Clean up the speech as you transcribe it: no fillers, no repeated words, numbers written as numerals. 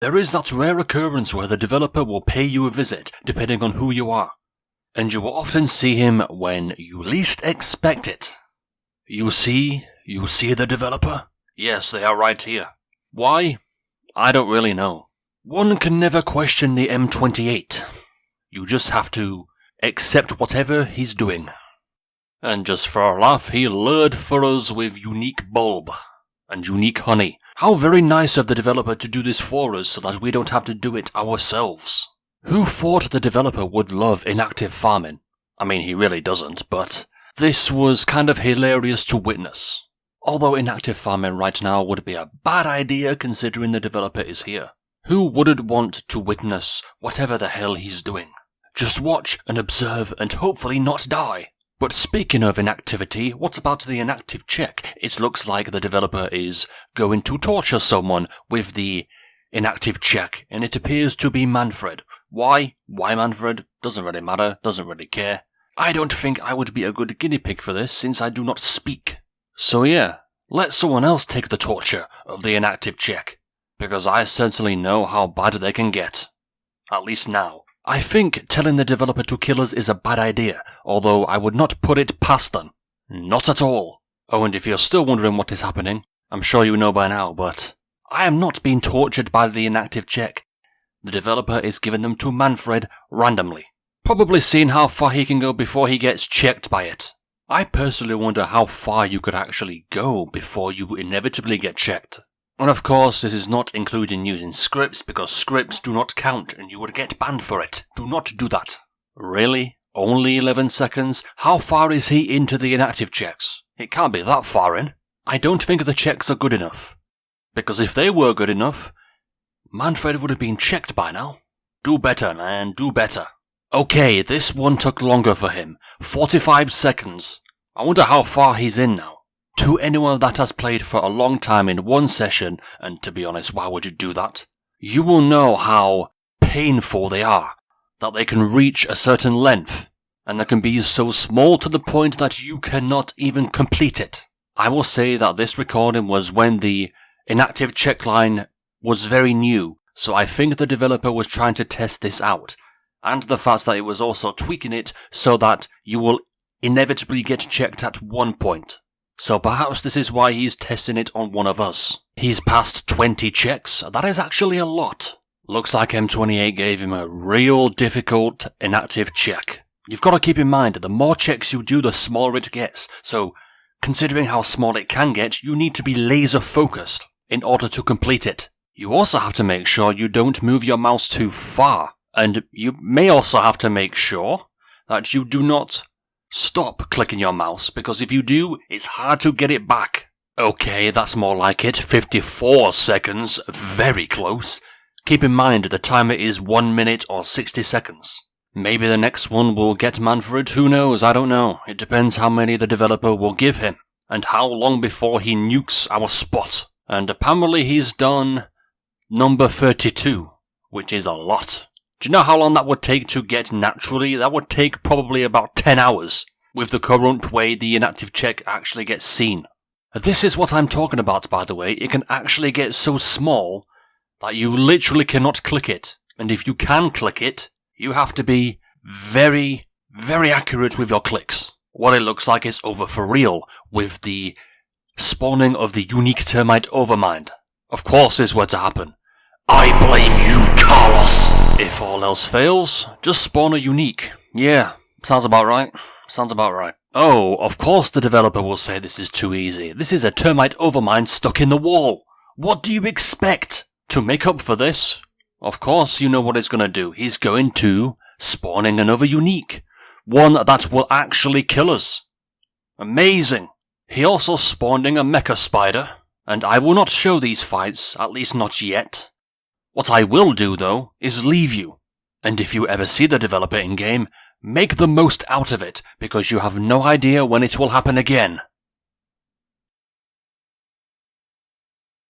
There is that rare occurrence where the developer will pay you a visit, depending on who you are. And you will often see him when you least expect it. You see the developer? Yes, they are right here. Why? I don't really know. One can never question the M28. You just have to accept whatever he's doing. And just for a laugh, he lured for us with unique bulb and unique honey. How very nice of the developer to do this for us so that we don't have to do it ourselves. Who thought the developer would love inactive farming? I mean, he really doesn't, but this was kind of hilarious to witness. Although inactive farming right now would be a bad idea considering the developer is here. Who wouldn't want to witness whatever the hell he's doing? Just watch and observe and hopefully not die. But speaking of inactivity, what about the inactive check? It looks like the developer is going to torture someone with the inactive check, and it appears to be Manfred. Why? Why Manfred? Doesn't really matter, doesn't really care. I don't think I would be a good guinea pig for this, since I do not speak. So yeah, let someone else take the torture of the inactive check, because I certainly know how bad they can get. At least now. I think telling the developer to kill us is a bad idea, although I would not put it past them. Not at all. Oh, and if you're still wondering what is happening, I'm sure you know by now, but I am not being tortured by the inactive check. The developer is giving them to Manfred randomly, probably seeing how far he can go before he gets checked by it. I personally wonder how far you could actually go before you inevitably get checked. And of course, this is not including using scripts, because scripts do not count and you would get banned for it. Do not do that. Really? Only 11 seconds? How far is he into the inactive checks? It can't be that far in. I don't think the checks are good enough. Because if they were good enough, Manfred would have been checked by now. Do better, man, do better. Okay, this one took longer for him. 45 seconds. I wonder how far he's in now. To anyone that has played for a long time in one session, and to be honest, why would you do that? You will know how painful they are, that they can reach a certain length, and they can be so small to the point that you cannot even complete it. I will say that this recording was when the inactive check line was very new, so I think the developer was trying to test this out, and the fact that it was also tweaking it so that you will inevitably get checked at one point. So perhaps this is why he's testing it on one of us. He's passed 20 checks. That is actually a lot. Looks like M28 gave him a real difficult inactive check. You've got to keep in mind, the more checks you do, the smaller it gets. So, considering how small it can get, you need to be laser focused in order to complete it. You also have to make sure you don't move your mouse too far. And you may also have to make sure that you do not stop clicking your mouse, because if you do, it's hard to get it back. Okay, that's more like it. 54 seconds. Very close. Keep in mind, the timer is 1 minute or 60 seconds. Maybe the next one will get Manfred, who knows, I don't know. It depends how many the developer will give him, and how long before he nukes our spot. And apparently he's done number 32, which is a lot. Do you know how long that would take to get naturally? That would take probably about 10 hours, with the current way the inactive check actually gets seen. This is what I'm talking about, by the way. It can actually get so small that you literally cannot click it. And if you can click it, you have to be very, very accurate with your clicks. What it looks like is over for real, with the spawning of the unique termite overmind. Of course this were to happen. I blame you, Carlos! If all else fails, just spawn a unique. Yeah, sounds about right. Sounds about right. Oh, of course the developer will say this is too easy. This is a termite overmind stuck in the wall. What do you expect? To make up for this, of course you know what he's going to do. He's going to spawning another unique. One that will actually kill us. Amazing. He also spawning a mecha spider, and I will not show these fights, at least not yet. What I will do, though, is leave you. And if you ever see the developer in-game, make the most out of it, because you have no idea when it will happen again.